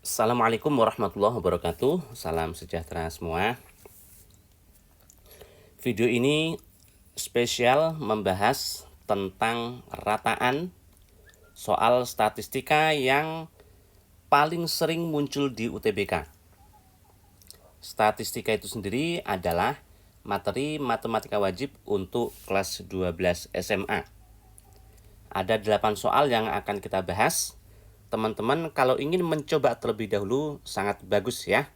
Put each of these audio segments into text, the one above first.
Assalamualaikum warahmatullahi wabarakatuh. Salam sejahtera semua. Video ini spesial membahas tentang rataan soal statistika yang paling sering muncul di UTBK. Statistika itu sendiri adalah materi matematika wajib untuk kelas 12 SMA. Ada 8 soal yang akan kita bahas. Teman-teman kalau ingin mencoba terlebih dahulu sangat bagus ya.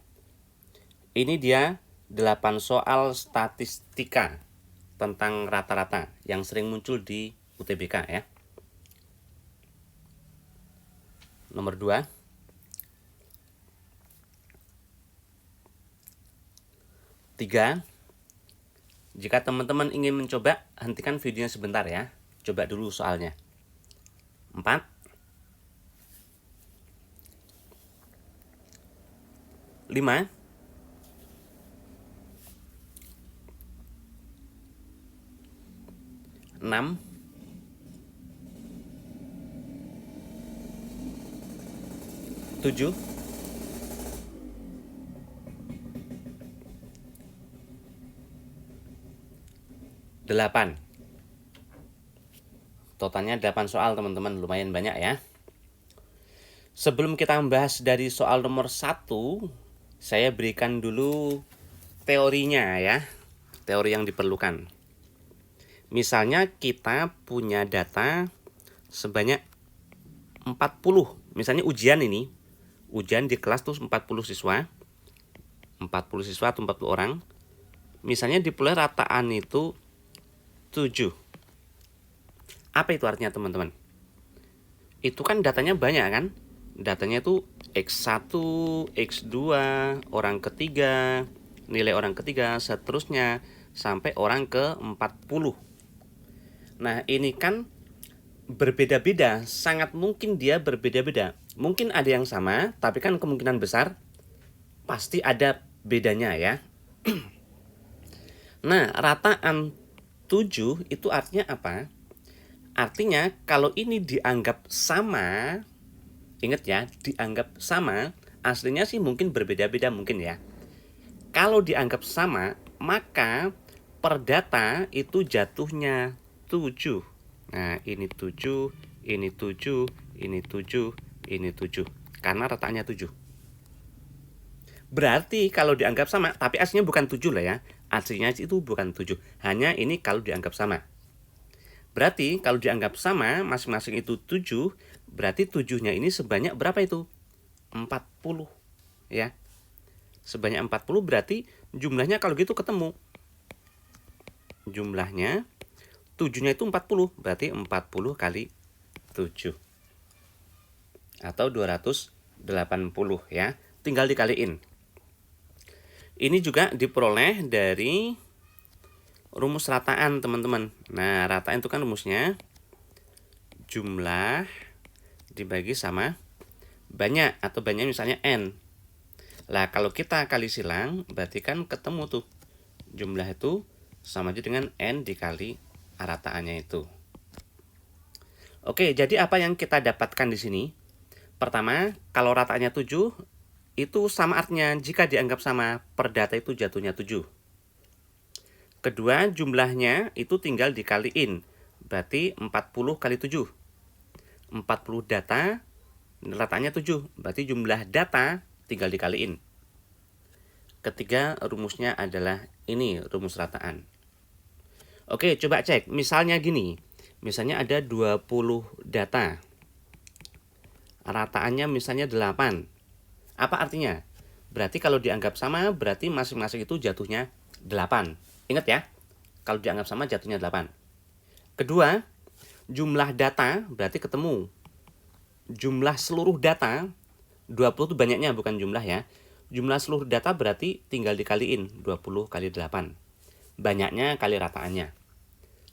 Ini dia 8 soal statistika tentang rata-rata yang sering muncul di UTBK ya. Nomor 2. Tiga. Jika teman-teman ingin mencoba, hentikan videonya sebentar ya. Coba dulu soalnya. 4. 5. 6. 7. 8. Totalnya 8 soal teman-teman, lumayan banyak ya. Sebelum kita membahas dari soal nomor 1, saya berikan dulu teorinya ya. Teori yang diperlukan. Misalnya kita punya data sebanyak 40. Misalnya ujian ini. Ujian di kelas tuh 40 siswa. 40 siswa atau 40 orang. Misalnya dipilih rataan itu 7. Apa itu artinya teman-teman? Itu kan datanya banyak kan? Datanya itu X1, X2, orang ketiga, nilai orang ketiga, seterusnya sampai orang ke-40. Nah, ini kan berbeda-beda, sangat mungkin dia berbeda-beda. Mungkin ada yang sama, tapi kan kemungkinan besar pasti ada bedanya ya. Nah, rataan 7 itu artinya apa? Artinya kalau ini dianggap sama, ingat ya, dianggap sama, aslinya sih mungkin berbeda-beda mungkin ya. Kalau dianggap sama, maka per data itu jatuhnya 7. Nah, ini 7, ini 7, ini 7, ini 7. Karena rataannya 7. Berarti kalau dianggap sama, tapi aslinya bukan 7 lah ya. Aslinya itu bukan 7. Hanya ini kalau dianggap sama. Berarti kalau dianggap sama, masing-masing itu 7, berarti 7-nya ini sebanyak berapa itu? 40. Ya. Sebanyak 40 berarti jumlahnya kalau gitu ketemu. Jumlahnya 7-nya itu 40, berarti 40 kali 7. Atau 280 ya. Tinggal dikaliin. Ini juga diperoleh dari rumus rataan teman-teman. Nah, rataan itu kan rumusnya jumlah dibagi sama banyak, atau banyak misalnya N. Lah, kalau kita kali silang, berarti kan ketemu tuh. Jumlah itu sama aja dengan N dikali rataannya itu. Oke, jadi apa yang kita dapatkan di sini? Pertama, kalau rataannya 7, itu sama artinya jika dianggap sama, per data itu jatuhnya 7. Kedua, jumlahnya itu tinggal dikaliin. Berarti 40 kali 7. 40 data, rataannya 7. Berarti jumlah data tinggal dikaliin. Ketiga, rumusnya adalah ini, rumus rataan. Oke, coba cek. Misalnya gini. Misalnya ada 20 data. Rataannya misalnya 8. Apa artinya? Berarti kalau dianggap sama, berarti masing-masing itu jatuhnya 8. Ingat ya, kalau dianggap sama jatuhnya 8. Kedua, jumlah data berarti ketemu. Jumlah seluruh data, 20 itu banyaknya bukan jumlah ya. Jumlah seluruh data berarti tinggal dikaliin 20 kali 8. Banyaknya kali rataannya.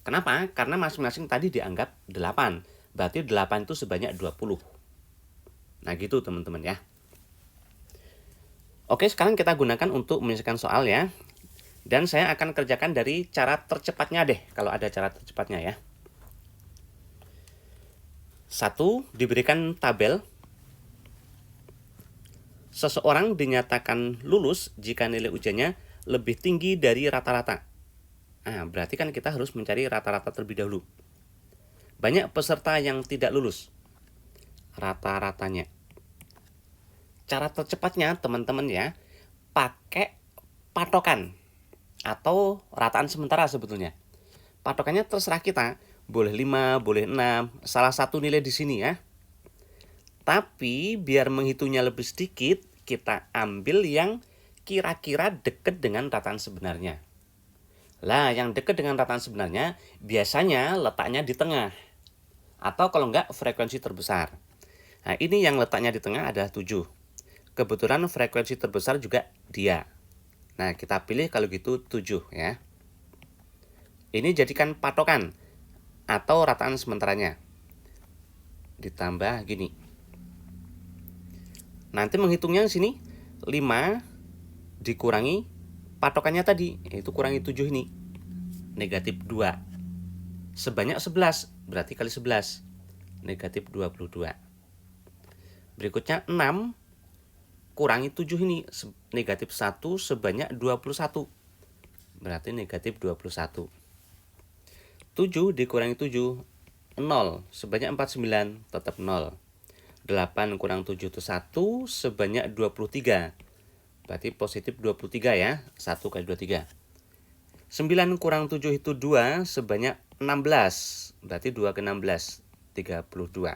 Kenapa? Karena masing-masing tadi dianggap 8. Berarti 8 itu sebanyak 20. Nah gitu teman-teman ya. Oke, sekarang kita gunakan untuk menyelesaikan soal ya. Dan saya akan kerjakan dari cara tercepatnya deh, kalau ada cara tercepatnya ya. 1, diberikan tabel Seseorang dinyatakan lulus jika nilai ujiannya lebih tinggi dari rata-rata. Nah, berarti kan kita harus mencari rata-rata terlebih dahulu. Banyak peserta yang tidak lulus. Rata-ratanya. Cara tercepatnya teman-teman ya, pakai patokan atau rataan sementara sebetulnya. Patokannya terserah kita, boleh 5, boleh 6, salah satu nilai di sini ya. Tapi biar menghitungnya lebih sedikit, kita ambil yang kira-kira dekat dengan rataan sebenarnya. Lah, yang dekat dengan rataan sebenarnya biasanya letaknya di tengah. Atau kalau enggak, frekuensi terbesar. Nah, ini yang letaknya di tengah adalah 7. Kebetulan frekuensi terbesar juga dia. Nah, kita pilih kalau gitu 7 ya. Ini jadikan patokan atau rataan sementaranya. Ditambah gini. Nanti menghitungnya di sini 5 dikurangi patokannya tadi, yaitu kurangi 7 ini. Negatif 2. Sebanyak 11, berarti kali 11. Negatif 22. Berikutnya 6 kurangi 7 ini, negatif 1 sebanyak 21. Berarti negatif 21. 7 dikurangi 7, 0. Sebanyak 49, tetap 0. 8 kurang 7 itu 1, sebanyak 23. Berarti positif 23 ya, 1 kali 23. 9 kurang 7 itu 2, sebanyak 16. Berarti 2 ke 16, 32.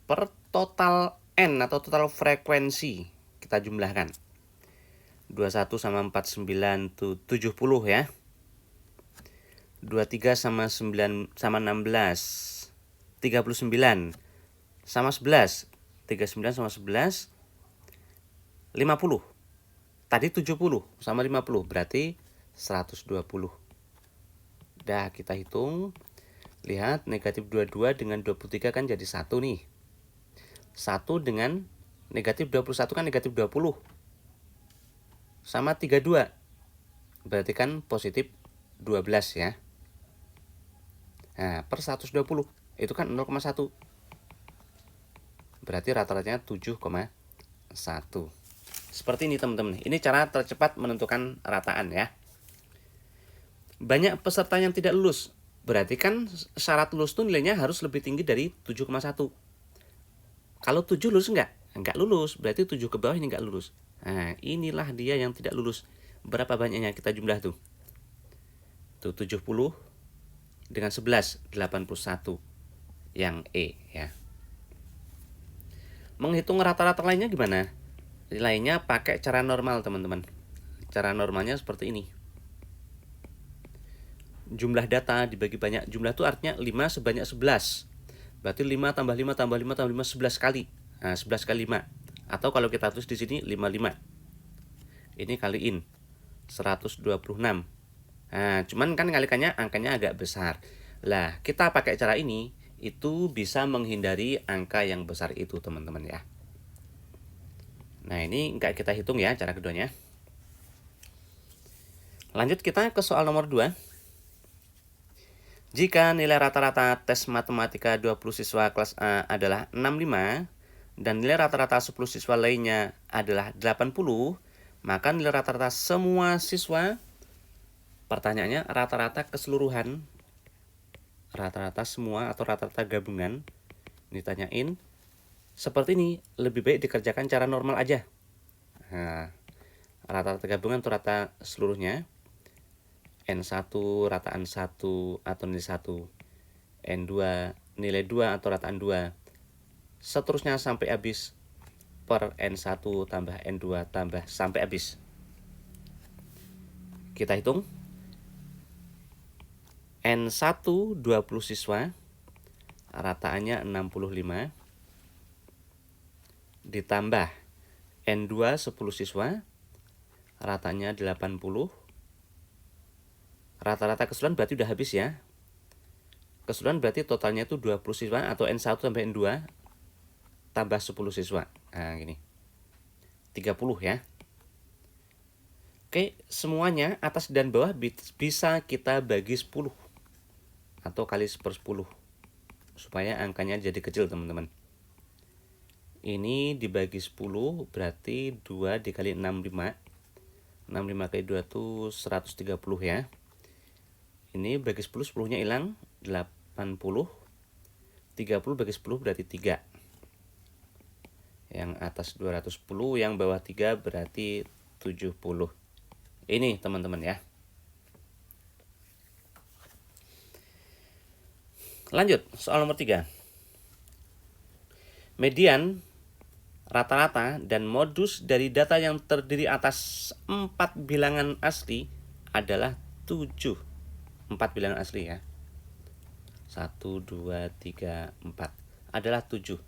Per total N atau total frekuensi kita jumlahkan. 21 sama 49 itu 70 ya. 23 sama 9 sama 16, 39 sama 11. 39 sama 11, 50. Tadi 70 sama 50, berarti 120. Dah, kita hitung. Lihat, negatif 22 dengan 23 kan jadi 1 nih. 1 dengan negatif 21 kan negatif 20. Sama 32. Berarti kan positif 12 ya. Nah, per 120 itu kan 0,1. Berarti rata-ratanya 7,1. Seperti ini teman-teman. Ini cara tercepat menentukan rataan ya. Banyak peserta yang tidak lulus. Berarti kan syarat lulus itu nilainya harus lebih tinggi dari 7,1. Kalau 7 lulus enggak? Enggak lulus. Berarti 7 ke bawah ini enggak lulus. Nah, inilah dia yang tidak lulus. Berapa banyaknya kita jumlah tuh? Tuh 70 dengan 11, 81 yang E ya. Menghitung rata-rata lainnya gimana? Lainnya pakai cara normal teman-teman. Cara normalnya seperti ini. Jumlah data dibagi banyak. Jumlah itu artinya 5 sebanyak 11. Berarti 5 tambah 5 tambah 5 tambah 5 11 kali. Nah, 11 kali 5. Atau kalau kita tulis di sini 55. Ini kaliin 126. Nah, cuman kan kalikannya angkanya agak besar. Lah, kita pakai cara ini itu bisa menghindari angka yang besar itu, teman-teman ya. Nah, ini enggak kita hitung ya cara keduanya. Lanjut kita ke soal nomor 2. Jika nilai rata-rata tes matematika 20 siswa kelas A adalah 65 dan nilai rata-rata 10 siswa lainnya adalah 80, maka nilai rata-rata semua siswa, pertanyaannya rata-rata keseluruhan, rata-rata semua atau rata-rata gabungan, ditanyain seperti ini, lebih baik dikerjakan cara normal aja. Nah, rata-rata gabungan atau rata seluruhnya, N1 rataan 1 atau nilai 1, N2 nilai 2 atau rataan 2, seterusnya sampai habis per N1 tambah N2 tambah sampai habis. Kita hitung. N1 20 siswa, rataannya 65, ditambah N2 10 siswa, ratanya 80. Rata-rata keseluruhan berarti udah habis ya. Keseluruhan berarti totalnya itu 20 siswa atau N1 tambah N2 tambah 10 siswa. Nah, gini. 30 ya. Oke, semuanya atas dan bawah bisa kita bagi 10 atau kali 1/10 supaya angkanya jadi kecil, teman-teman. Ini dibagi 10 berarti 2 dikali 65. 65 kali 2 itu 130 ya. Ini bagi 10, 10-nya hilang, 80. 30 bagi 10 berarti 3. Yang atas 210, yang bawah 3 berarti 70. Ini teman-teman ya. Lanjut, soal nomor 3. Median, rata-rata, dan modus dari data yang terdiri atas 4 bilangan asli adalah 7. 4 bilangan asli ya. 1, 2, 3, 4. Adalah 7.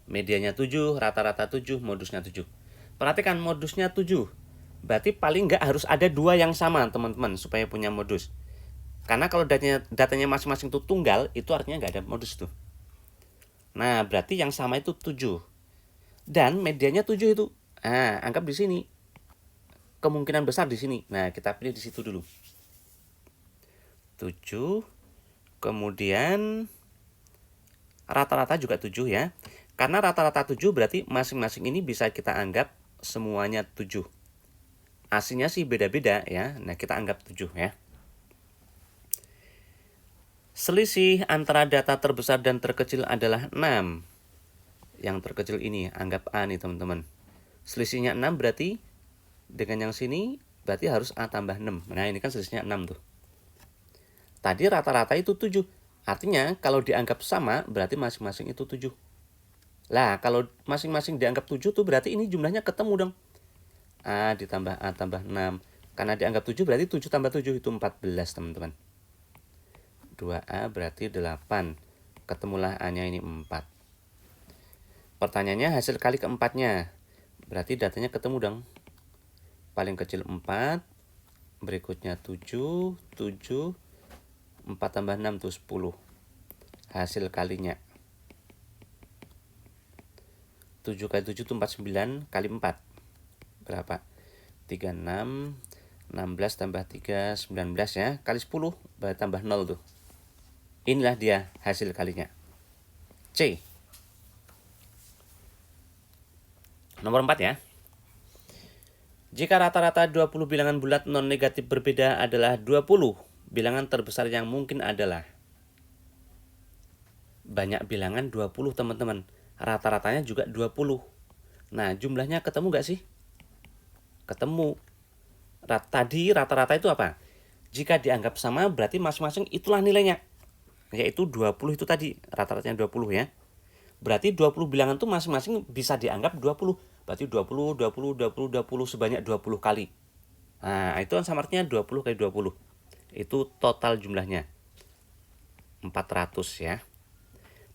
Medianya 7, rata-rata 7, modusnya 7. Perhatikan modusnya 7. Berarti paling nggak harus ada 2 yang sama teman-teman supaya punya modus. Karena kalau datanya masing-masing itu tunggal, itu artinya nggak ada modus tuh. Nah, berarti yang sama itu 7. Dan medianya 7 itu. Nah, anggap di sini. Kemungkinan besar di sini. Nah, kita pilih di situ dulu. 7. Kemudian rata-rata juga 7 ya. Karena rata-rata 7 berarti masing-masing ini bisa kita anggap semuanya 7. Aslinya sih beda-beda ya. Nah, kita anggap 7 ya. Selisih antara data terbesar dan terkecil adalah 6. Yang terkecil ini, anggap A nih teman-teman. Selisihnya 6 berarti dengan yang sini berarti harus A tambah 6. Nah, ini kan selisihnya 6 tuh. Tadi rata-rata itu 7. Artinya kalau dianggap sama berarti masing-masing itu 7. Lah, kalau masing-masing dianggap 7 tuh berarti ini jumlahnya ketemu dong. A ditambah A tambah 6. Karena dianggap 7 berarti 7 tambah 7 itu 14 teman-teman. 2A berarti 8. Ketemulah A-nya ini 4. Pertanyaannya hasil kali keempatnya. Berarti datanya ketemu dong. Paling kecil 4. Berikutnya 7. 7. 4 tambah 6 itu 10. Hasil kalinya. 7 kali 7 itu 49. Kali 4. Berapa? 36. 16 tambah 3. 19 ya. Kali 10. Berarti tambah 0 tuh. Inilah dia hasil kalinya. C. Nomor 4 ya. Jika rata-rata 20 bilangan bulat non-negatif berbeda adalah 20, bilangan terbesar yang mungkin adalah. Banyak bilangan 20 teman-teman. Rata-ratanya juga 20. Nah, jumlahnya ketemu gak sih? Ketemu. Tadi rata-rata itu apa? Jika dianggap sama berarti masing-masing itulah nilainya. Yaitu 20 itu tadi, rata-ratanya 20 ya. Berarti 20 bilangan itu masing-masing bisa dianggap 20. Berarti 20, 20, 20, 20 sebanyak 20 kali. Nah, itu kan sama artinya 20 kali 20. Itu total jumlahnya. 400 ya.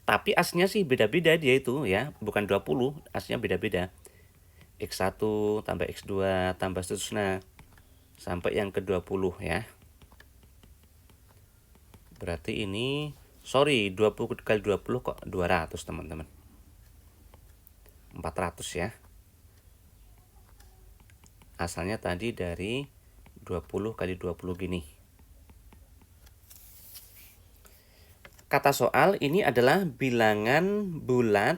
Tapi aslinya sih beda-beda dia itu ya. Bukan 20, aslinya beda-beda. X1 tambah X2 tambah seterusnya. Sampai yang ke-20 ya. Berarti ini, 20 kali 20 kok 200 teman-teman. 400 ya. Asalnya tadi dari 20 kali 20 gini. Kata soal ini adalah bilangan bulat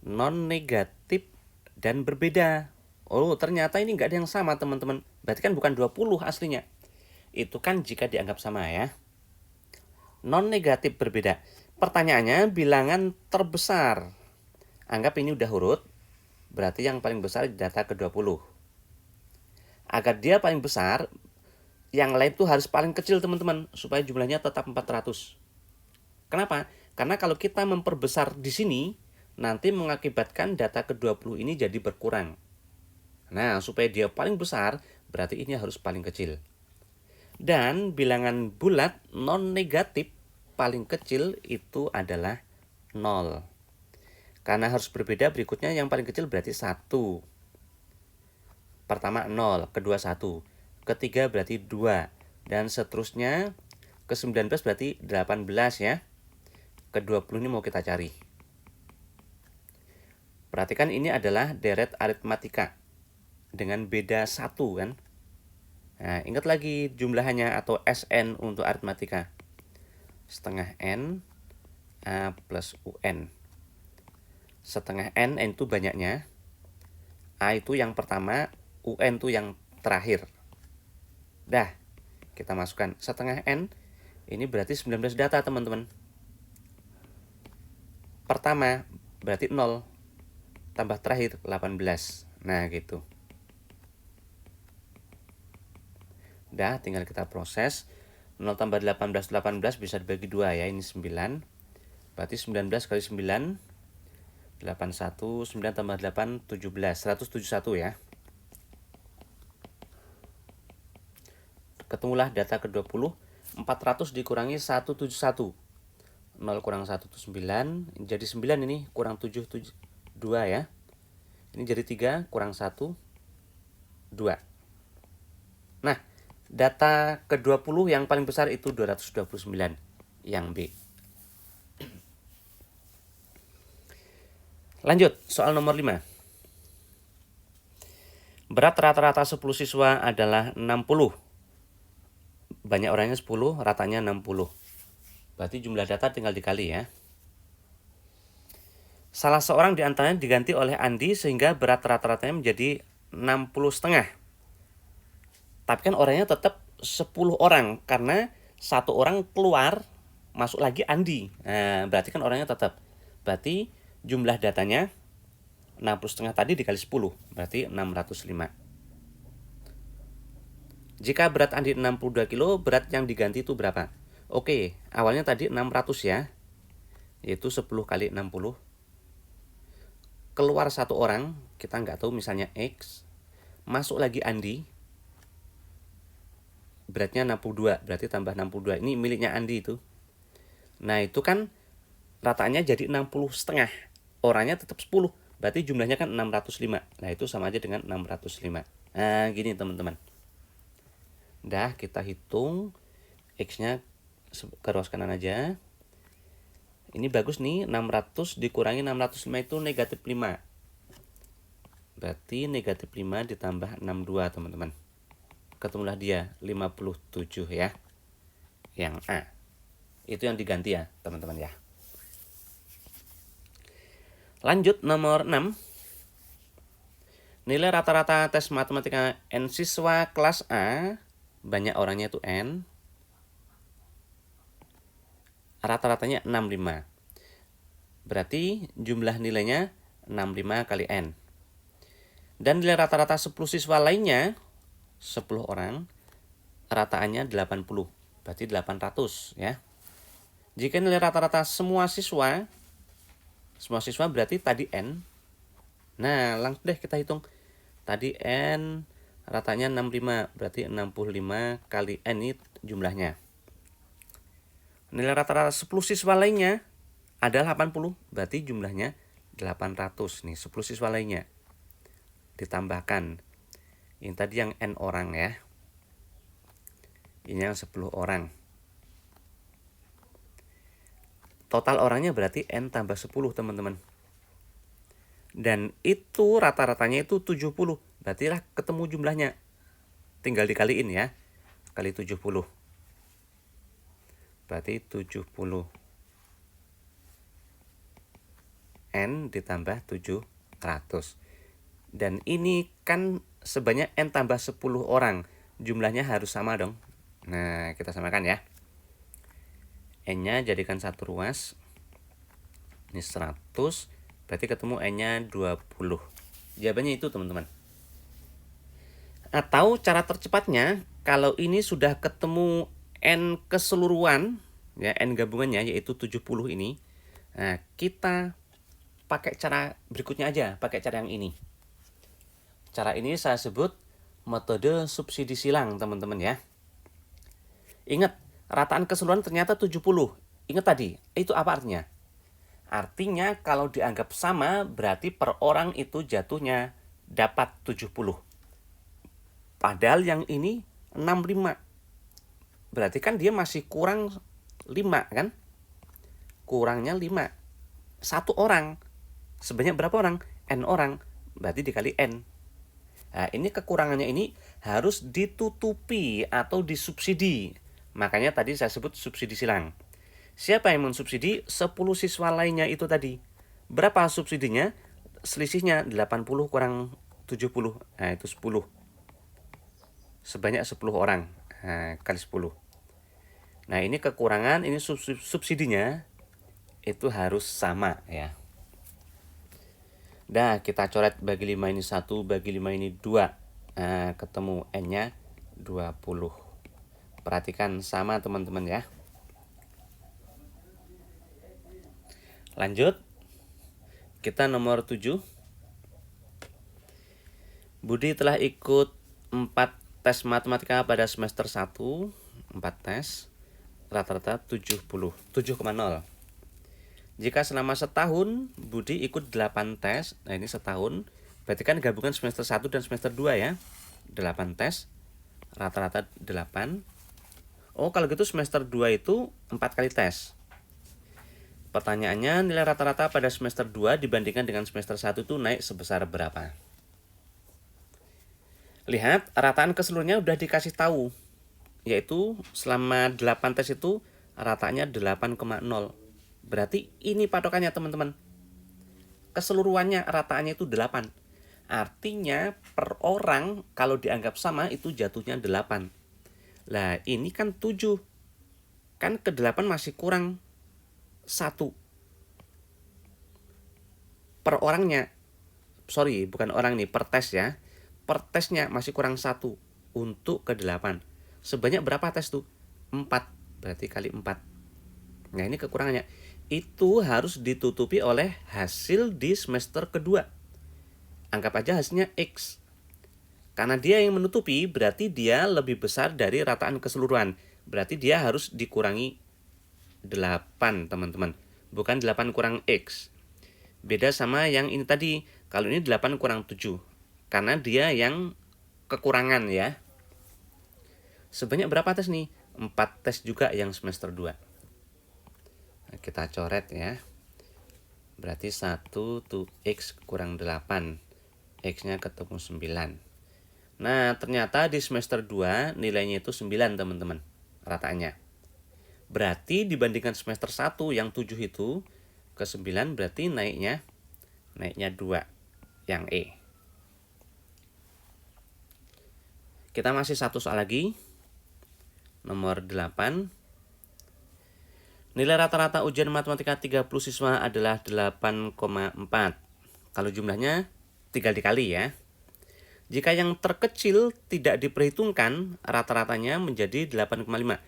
non-negatif dan berbeda. Oh, ternyata ini nggak ada yang sama teman-teman. Berarti kan bukan 20 aslinya. Itu kan jika dianggap sama ya. Non-negatif berbeda. Pertanyaannya bilangan terbesar. Anggap ini udah urut. Berarti yang paling besar data ke-20. Agar dia paling besar, yang lain tuh harus paling kecil teman-teman. Supaya jumlahnya tetap 400. Kenapa? Karena kalau kita memperbesar di sini, nanti mengakibatkan data ke-20 ini jadi berkurang. Nah, supaya dia paling besar, berarti ini harus paling kecil. Dan bilangan bulat non-negatif paling kecil itu adalah 0. Karena harus berbeda, berikutnya yang paling kecil berarti 1. Pertama 0, kedua 1. Ketiga berarti 2. Dan seterusnya ke-19 berarti 18 ya. Ke-20 ini mau kita cari. Perhatikan ini adalah deret aritmatika. Dengan beda 1 kan. Nah, ingat lagi jumlahannya atau SN untuk aritmatika. Setengah N A plus UN. setengah N itu banyaknya, A itu yang pertama, UN itu yang terakhir. Dah, kita masukkan setengah N, ini berarti 19 data teman-teman. Pertama berarti 0, tambah terakhir 18. Nah gitu. Dah, tinggal kita proses. 0 tambah 18 bisa dibagi 2 ya, ini 9. Berarti 19 kali 9, 81, 9 tambah 8, 17, 171 ya. Ketemulah data ke-20, 400 dikurangi 171. 0 kurang 1 itu 9, jadi 9 ini, kurang 7, 2 ya. Ini jadi 3, kurang 1, 2. Nah, data ke-20 yang paling besar itu 229, yang B. Lanjut, soal nomor 5. Berat rata-rata 10 siswa adalah 60. Banyak orangnya 10, ratanya 60. Berarti jumlah data tinggal dikali ya. Salah seorang di antaranya diganti oleh Andi sehingga berat rata-ratanya menjadi 60,5. Tapi kan orangnya tetap 10 orang karena satu orang keluar, masuk lagi Andi. Nah, berarti kan orangnya tetap. Berarti jumlah datanya 60,5 tadi dikali 10, berarti 605. Jika berat Andi 62 kilo, berat yang diganti itu berapa? Oke, awalnya tadi 600 ya, yaitu 10 kali 60. Keluar satu orang, kita nggak tahu misalnya X, masuk lagi Andi, beratnya 62, berarti tambah 62. Ini miliknya Andi itu. Nah itu kan rataannya jadi 60,5. Orangnya tetap 10, berarti jumlahnya kan 605. Nah itu sama aja dengan 605. Nah gini teman-teman. Dah kita hitung X-nya ke ruas kanan aja. Ini bagus nih, 600 dikurangi 605 itu negatif 5. Berarti negatif 5 ditambah 62 teman-teman. Ketemulah dia 57 ya. Yang A. Itu yang diganti ya teman-teman ya. Lanjut nomor 6. Nilai rata-rata tes matematika N siswa kelas A, banyak orangnya itu N, rata-ratanya 65. Berarti jumlah nilainya 65 kali N. Dan nilai rata-rata 10 siswa lainnya, 10 orang, rataannya 80. Berarti 800 ya. Jika nilai rata-rata semua siswa berarti tadi N. Nah, langsung deh kita hitung. Tadi N ratanya 65, berarti 65 kali N ini jumlahnya. Nilai rata-rata 10 siswa lainnya adalah 80, berarti jumlahnya 800 nih, 10 siswa lainnya. Ditambahkan ini tadi yang N orang ya. Ini yang 10 orang. Total orangnya berarti N tambah 10 teman-teman. Dan itu rata-ratanya itu 70. Berarti lah ketemu jumlahnya. Tinggal dikaliin ya. Kali 70. Berarti 70. N ditambah 700. Dan ini kan sebanyak N tambah 10 orang. Jumlahnya harus sama dong. Nah, kita samakan ya. N-nya jadikan satu ruas. Ini 100. Berarti ketemu N-nya 20. Jawabannya itu teman-teman. Atau cara tercepatnya, kalau ini sudah ketemu N keseluruhan, ya N gabungannya yaitu 70 ini. Nah, kita pakai cara berikutnya aja, pakai cara yang ini. Cara ini saya sebut metode subsidi silang, teman-teman ya. Ingat, rataan keseluruhan ternyata 70. Ingat tadi, itu apa artinya? Artinya kalau dianggap sama, berarti per orang itu jatuhnya dapat 70. Padahal yang ini 65. Berarti kan dia masih kurang 5 kan? Kurangnya 5. Satu orang. Sebanyak berapa orang? N orang. Berarti dikali N. Nah, ini kekurangannya ini harus ditutupi atau disubsidi. Makanya tadi saya sebut subsidi silang. Siapa yang mensubsidi? 10 siswa lainnya itu tadi. Berapa subsidinya? Selisihnya 80 kurang 70. Nah, itu 10. Sebanyak 10 orang. Nah, kali 10. Nah, ini kekurangan, ini subsidinya itu harus sama ya. Nah, kita coret bagi 5 ini 1, bagi 5 ini 2. Nah, ketemu N-nya 20. Perhatikan sama teman-teman ya. Lanjut. Kita nomor 7. Budi telah ikut 4 tes matematika pada semester 1. 4 tes. Rata-rata 70. 7,0. Jika selama setahun Budi ikut 8 tes, nah ini setahun, berarti kan gabungan semester 1 dan semester 2 ya. 8 tes, rata-rata 8. Oh, kalau gitu semester 2 itu 4 kali tes. Pertanyaannya, nilai rata-rata pada semester 2 dibandingkan dengan semester 1 itu naik sebesar berapa? Lihat, rataan keseluruhannya udah dikasih tahu, yaitu selama 8 tes itu rataannya 8,0. Berarti ini patokannya teman-teman. Keseluruhannya rataannya itu 8. Artinya per orang kalau dianggap sama itu jatuhnya 8. Lah ini kan 7. Kan ke 8 masih kurang 1. Per orangnya. Sorry, bukan orang nih, per tes ya. Per tesnya masih kurang 1 untuk ke 8. Sebanyak berapa tes tuh? 4. Berarti kali 4. Nah ini kekurangannya. Itu harus ditutupi oleh hasil di semester kedua. Anggap aja hasilnya X. Karena dia yang menutupi, berarti dia lebih besar dari rataan keseluruhan. Berarti dia harus dikurangi 8, teman-teman. Bukan 8 kurang X. Beda sama yang ini tadi. Kalau ini 8 kurang 7. Karena dia yang kekurangan ya. Sebanyak berapa tes nih? 4 tes juga yang semester 2. Kita coret ya. Berarti 1 tuh X kurang 8. X-nya ketemu 9. Nah, ternyata di semester 2 nilainya itu 9, teman-teman. Rataannya. Berarti dibandingkan semester 1 yang 7 itu ke 9 berarti naiknya 2 yang E. Kita masih satu soal lagi. Nomor 8. Nilai rata-rata ujian matematika 30 siswa adalah 8,4. Kalau jumlahnya tinggal dikali ya. Jika yang terkecil tidak diperhitungkan, rata-ratanya menjadi 8,5.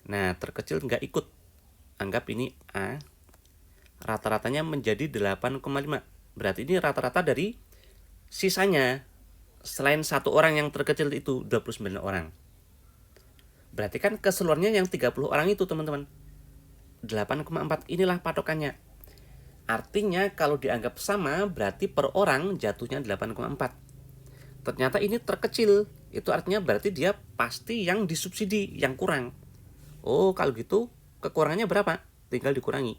Nah, terkecil nggak ikut. Anggap ini A. Rata-ratanya menjadi 8,5. Berarti ini rata-rata dari sisanya. Selain satu orang yang terkecil itu 29 orang. Berarti kan keseluruhannya yang 30 orang itu, teman-teman. 8,4 inilah patokannya. Artinya kalau dianggap sama berarti per orang jatuhnya 8,4. Ternyata ini terkecil. Itu artinya berarti dia pasti yang disubsidi, yang kurang. Oh, kalau gitu kekurangannya berapa? Tinggal dikurangi.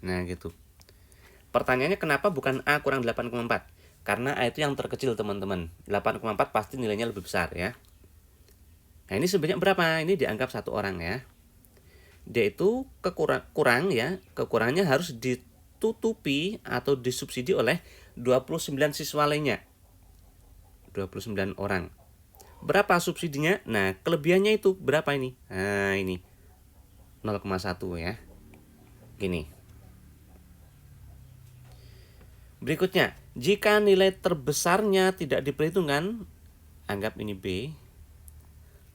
Nah, gitu. Pertanyaannya kenapa bukan A kurang 8,4? Karena A itu yang terkecil, teman-teman. 8,4 pasti nilainya lebih besar ya. Nah, ini sebanyak berapa? Ini dianggap satu orang ya. Dia itu kurang ya. Kekurangannya harus ditutupi atau disubsidi oleh 29 siswa lainnya. 29 orang. Berapa subsidinya? Nah, kelebihannya itu berapa ini? Nah, ini 0,1 ya. Gini. Berikutnya, jika nilai terbesarnya tidak diperhitungkan, anggap ini B.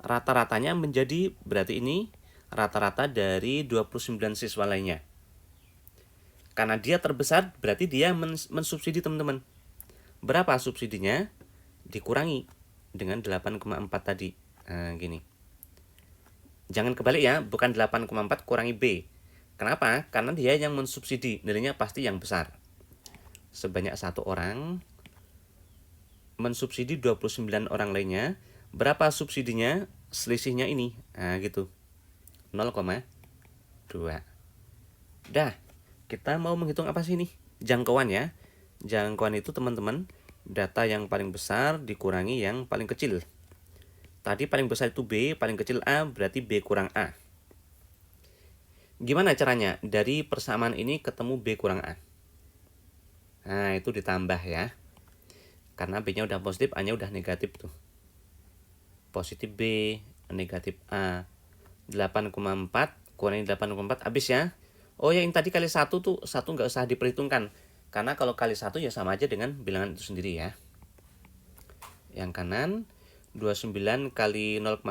Rata-ratanya menjadi, berarti ini rata-rata dari 29 siswa lainnya. Karena dia terbesar, berarti dia mensubsidi, teman-teman. Berapa subsidinya? Dikurangi dengan 8,4 tadi. Nah, gini. Jangan kebalik ya, bukan 8,4 kurangi B. Kenapa? Karena dia yang mensubsidi, nilainya pasti yang besar. Sebanyak satu orang mensubsidi 29 orang lainnya. Berapa subsidinya? Selisihnya ini. Nah, gitu. 0,2. Dah, kita mau menghitung apa sih ini? Jangkauan ya. Jangkauan itu, teman-teman, data yang paling besar dikurangi yang paling kecil. Tadi paling besar itu B, paling kecil A, berarti B kurang A. Gimana caranya? Dari persamaan ini ketemu B kurang A. Nah, itu ditambah ya. Karena B-nya udah positif, A-nya udah negatif tuh. Positif B, negatif A. 8,4 kurangi 8,4 habis ya. Oh ya, yang tadi kali 1 tuh, 1 nggak usah diperhitungkan. Karena kalau kali 1 ya sama aja dengan bilangan itu sendiri ya. Yang kanan 29 kali 0,1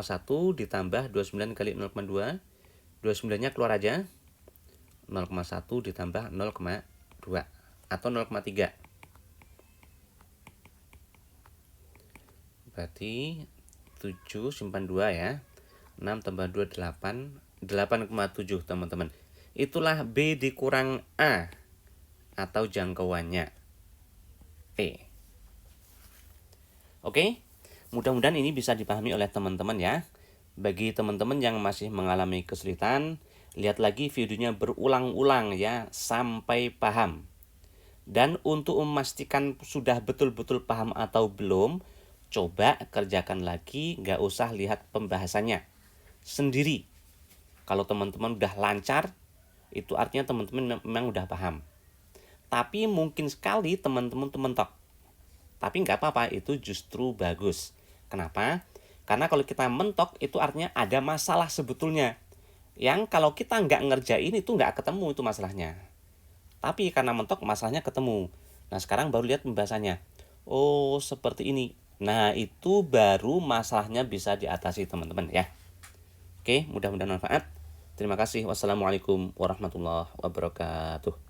ditambah 29 kali 0,2. 29-nya keluar aja. 0,1 ditambah 0,2 atau 0,3. Berarti 7 simpan 2 ya. 6 tambah 2 8. 8,7 teman-teman. Itulah B dikurang A atau jangkauannya P. Oke, mudah-mudahan ini bisa dipahami oleh teman-teman ya. Bagi teman-teman yang masih mengalami kesulitan, lihat lagi videonya berulang-ulang ya sampai paham. Dan untuk memastikan sudah betul-betul paham atau belum, coba kerjakan lagi, nggak usah lihat pembahasannya sendiri. Kalau teman-teman udah lancar, itu artinya teman-teman memang udah paham. Tapi mungkin sekali teman-teman tuh mentok. Tapi nggak apa-apa, itu justru bagus. Kenapa? Karena kalau kita mentok, itu artinya ada masalah sebetulnya. Yang kalau kita nggak ngerjain itu nggak ketemu itu masalahnya. Tapi karena mentok masalahnya ketemu. Nah sekarang baru lihat pembahasannya. Oh seperti ini. Nah itu baru masalahnya bisa diatasi teman-teman ya. Oke, mudah-mudahan manfaat. Terima kasih. Wassalamualaikum warahmatullahi wabarakatuh.